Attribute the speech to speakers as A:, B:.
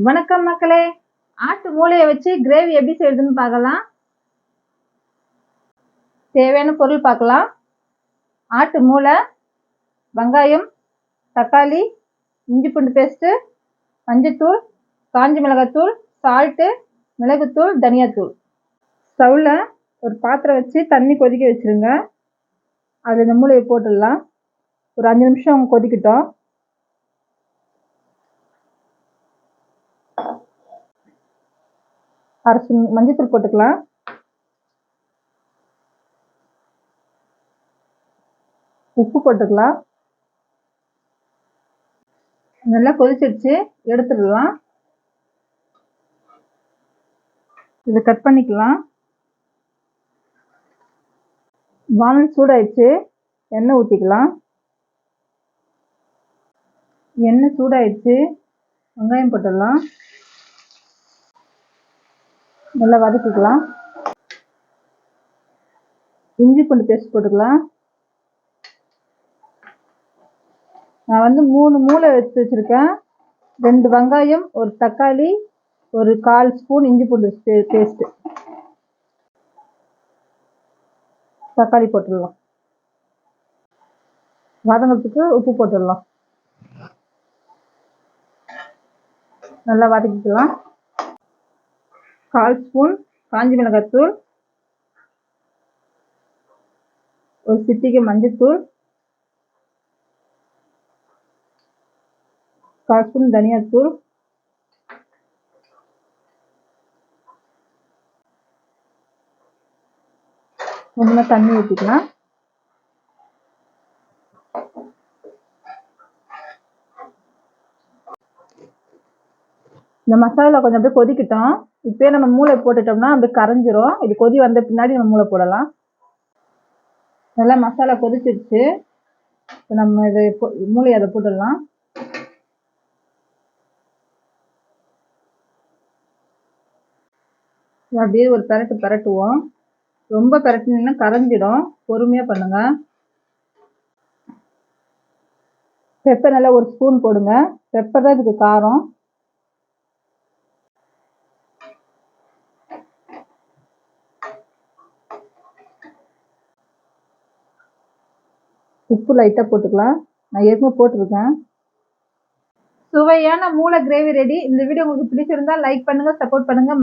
A: வணக்கம் மக்களே. ஆட்டு மூளையை வச்சு கிரேவி எப்படி செய்யறதுன்னு பார்க்கலாம். தேவையான பொருள் பார்க்கலாம். ஆட்டு மூளை, வெங்காயம், தக்காளி, இஞ்சி பூண்டு பேஸ்ட்டு, மஞ்சத்தூள், காஞ்சி மிளகாத்தூள், சால்ட்டு, மிளகுத்தூள், தனியாத்தூள். ஸ்டவ்வில் ஒரு பாத்திரம் வச்சு தண்ணி கொதிக்க வச்சுருங்க. அதில் இந்த மூளையை போட்டுடலாம். ஒரு 5 நிமிஷம் கொதிக்கட்டும். அரை ஸ்பூன் மஞ்சத்தூள் போட்டுக்கலாம். உப்பு போட்டுக்கலாம். நல்லா கொதிச்சிடுச்சு, எடுத்துடலாம். இதை கட் பண்ணிக்கலாம். வானல் சூடாயிடுச்சு, எண்ணெய் ஊற்றிக்கலாம். எண்ணெய் சூடாயிடுச்சு, வெங்காயம் போட்டுடலாம். நல்லா வதக்கிக்கலாம். இஞ்சி பூண்டு பேஸ்ட் போட்டுக்கலாம். நான் 3 மூளை எடுத்து வச்சுருக்கேன். 2 வெங்காயம், ஒரு தக்காளி, ஒரு 1/4 ஸ்பூன் இஞ்சி பூண்டு பேஸ்ட்டு. தக்காளி போட்டுடலாம். வதங்கிறதுக்கு உப்பு போட்டுடலாம். நல்லா வதக்கிக்கலாம். 1/4 ஸ்பூன் காஞ்சி மிளகாத்தூள், ஒரு சிட்டிகை மஞ்சத்தூள், 1/4 ஸ்பூன் தனியாத்தூள், கொஞ்சமாக தண்ணி ஊற்றிக்கலாம். இந்த மசாலா கொஞ்சம் அப்படியே கொதிக்கட்டும். இப்போயே நம்ம மூளை போட்டுட்டோம்னா அப்படியே கரைஞ்சிரும். இது கொதி வந்த பின்னாடி நம்ம மூளை போடலாம். நல்லா மசாலா கொதிச்சிடுச்சு. இப்போ நம்ம இதை மூளையை அதை போட்டுடலாம். அப்படியே ஒரு பரட்டுவோம். ரொம்ப பரட்டினீங்கன்னா கரைஞ்சிடும். பொறுமையாக பண்ணுங்க. பெப்பர் நல்லா ஒரு ஸ்பூன் போடுங்க. பெப்பர் தான் இதுக்கு காரம். உப்பு லைட்டாக போட்டுக்கலாம். நான் ஏற்கனவே போட்டிருக்கேன். சுவையான மூளை கிரேவி ரெடி. இந்த வீடியோ உங்களுக்கு பிடிச்சிருந்தா லைக் பண்ணுங்க, சப்போர்ட் பண்ணுங்க.